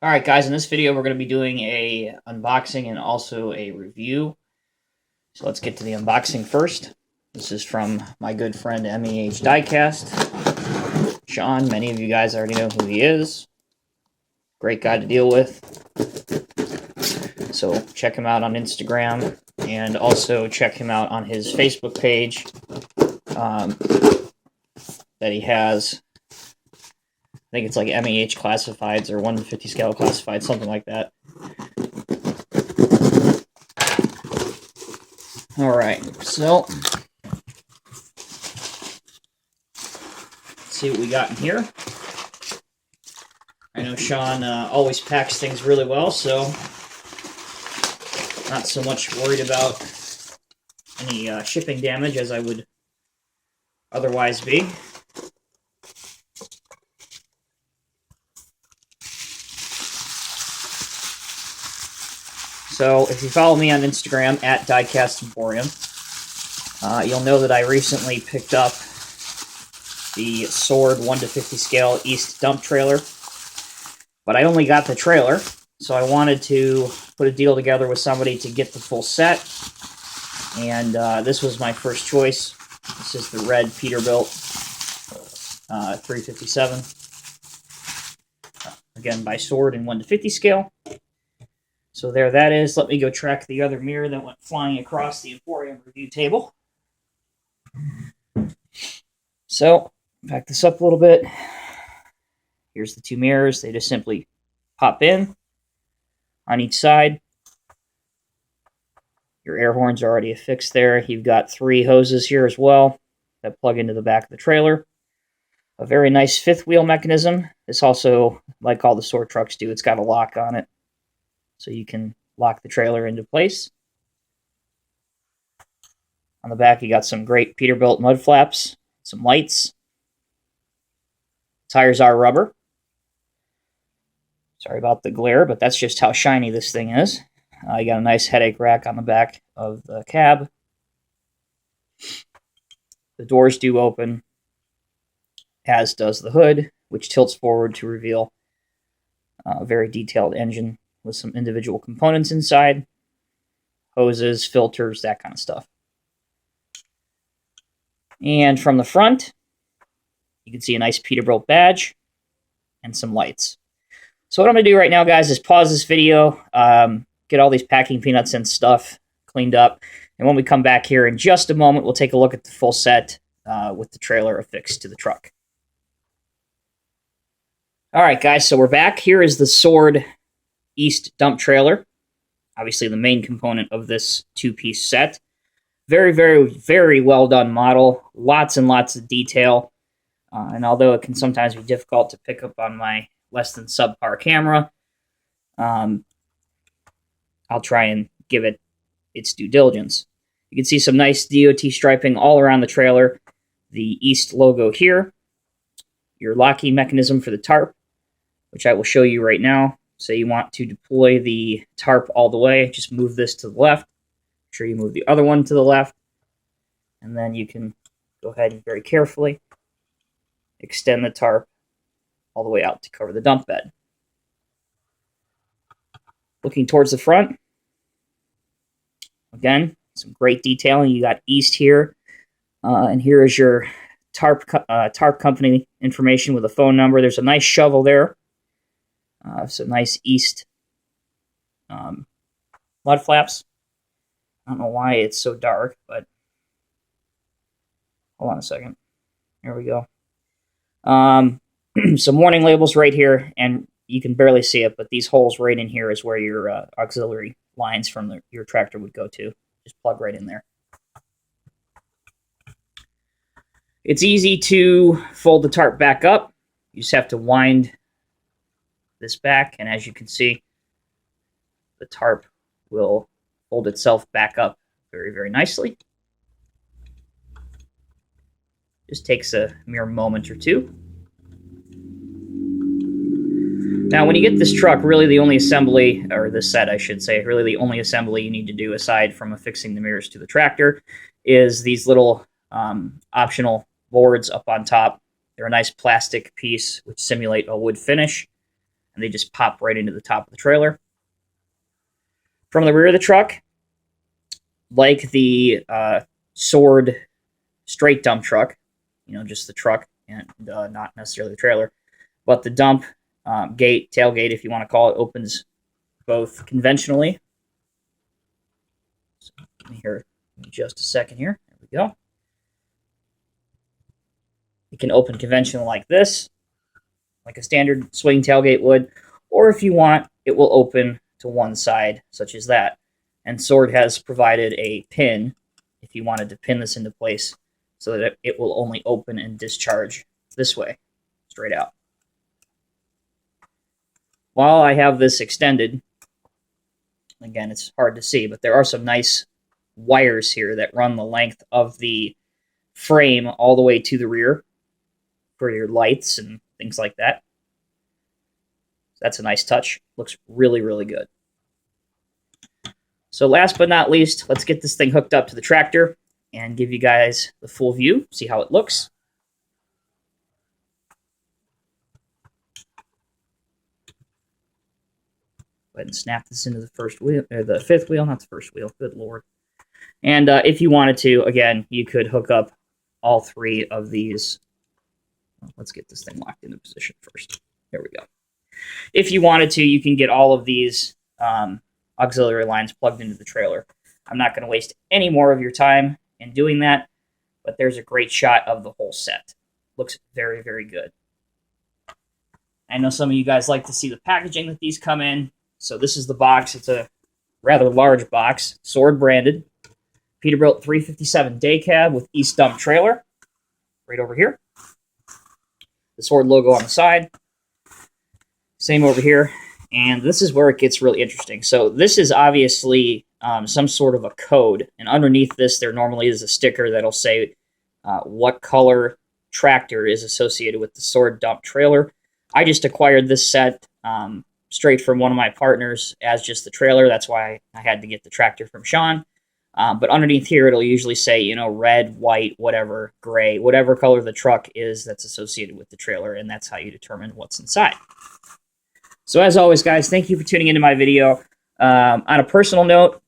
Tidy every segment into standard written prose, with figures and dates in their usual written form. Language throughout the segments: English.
Alright guys, in this video we're going to be doing a unboxing and also a review. So let's get to the unboxing first. This is from my good friend MEH Diecast. Sean, many of you guys already know who he is. Great guy to deal with. So check him out on Instagram and also check him out on his Facebook page that he has. I think it's like MEH Classifieds or 1 to 50 scale classified, something like that. Alright, so let's see what we got in here. I know Sean always packs things really well, so not so much worried about any shipping damage as I would otherwise be. So, if you follow me on Instagram, at Diecast Emporium, you'll know that I recently picked up the Sword 1 to 50 scale East dump trailer. But I only got the trailer, so I wanted to put a deal together with somebody to get the full set. And this was my first choice. This is the red Peterbilt 357. Again, by Sword in 1 to 50 scale. So there that is. Let me go track the other mirror that went flying across the Emporium review table. So, back this up a little bit. Here's the two mirrors. They just simply pop in on each side. Your air horns are already affixed there. You've got 3 hoses here as well that plug into the back of the trailer. A very nice fifth wheel mechanism. This also, like all the Sword trucks do, it's got a lock on it. So you can lock the trailer into place. On the back, you got some great Peterbilt mud flaps, some lights. Tires are rubber. Sorry about the glare, but that's just how shiny this thing is. You got a nice headache rack on the back of the cab. The doors do open, as does the hood, which tilts forward to reveal a very detailed engine with some individual components inside, hoses, filters, that kind of stuff. And from the front, you can see a nice Peterbilt badge and some lights. So what I'm going to do right now, guys, is pause this video, get all these packing peanuts and stuff cleaned up, and when we come back here in just a moment, we'll take a look at the full set with the trailer affixed to the truck. Alright, guys, so we're back. Here is the Sword East dump trailer, obviously the main component of this two-piece set. Very, very, very well done model. Lots and lots of detail. And although it can sometimes be difficult to pick up on my less than subpar camera, I'll try and give it its due diligence. You can see some nice DOT striping all around the trailer. The East logo here. Your locking mechanism for the tarp, which I will show you right now. Say you want to deploy the tarp all the way, just move this to the left. Make sure you move the other one to the left. And then you can go ahead and very carefully extend the tarp all the way out to cover the dump bed. Looking towards the front, again, some great detailing. You got East here, and here is your Tarp company information with a phone number. There's a nice shovel there. Some nice East mud flaps. I don't know why it's so dark, but hold on a second. There we go. Some warning labels right here, and you can barely see it, but these holes right in here is where your auxiliary lines from your tractor would go to. Just plug right in there. It's easy to fold the tarp back up. You just have to wind this back, and as you can see, the tarp will fold itself back up very, very nicely. Just takes a mere moment or two. Now, when you get this truck, really the only assembly, or this set I should say, really the only assembly you need to do aside from affixing the mirrors to the tractor is these little optional boards up on top. They're a nice plastic piece which simulate a wood finish. and they just pop right into the top of the trailer. From the rear of the truck, like the Sword straight dump truck, just the truck and not necessarily the trailer, but the dump gate, tailgate, if you want to call it, opens both conventionally. So let me hear just a second here. There we go. It can open conventional like this, like a standard swing tailgate would, or if you want, it will open to one side, such as that. And Sword has provided a pin, if you wanted to pin this into place, so that it will only open and discharge this way, straight out. While I have this extended, again, it's hard to see, but there are some nice wires here that run the length of the frame all the way to the rear for your lights and things like that. That's a nice touch. Looks really, really good. So last but not least, let's get this thing hooked up to the tractor and give you guys the full view, see how it looks. Go ahead and snap this into the first wheel, or the fifth wheel, not the first wheel. Good Lord. And if you wanted to, again, you could hook up all three of these. Let's get this thing locked into position first. There we go. If you wanted to, you can get all of these auxiliary lines plugged into the trailer. I'm not going to waste any more of your time in doing that, but there's a great shot of the whole set. Looks very, very good. I know some of you guys like to see the packaging that these come in. So this is the box. It's a rather large box, Sword branded. Peterbilt 357 day cab with East dump trailer. Right over here. The Sword logo on the side. Same over here. And this is where it gets really interesting. So this is obviously some sort of a code. And underneath this, there normally is a sticker that'll say what color tractor is associated with the Sword dump trailer. I just acquired this set straight from one of my partners as just the trailer. That's why I had to get the tractor from Sean. But underneath here, it'll usually say, red, white, whatever, gray, whatever color the truck is that's associated with the trailer, and that's how you determine what's inside. So as always, guys, thank you for tuning into my video. On a personal note,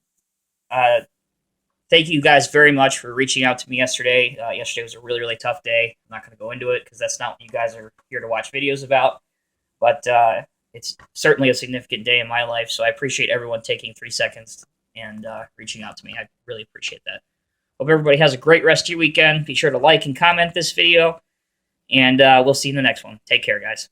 thank you guys very much for reaching out to me yesterday. Yesterday was a really, really tough day. I'm not going to go into it because that's not what you guys are here to watch videos about. But it's certainly a significant day in my life, so I appreciate everyone taking 3 seconds and reaching out to me. I really appreciate that. Hope everybody has a great rest of your weekend. Be sure to like and comment this video, and we'll see you in the next one. Take care, guys.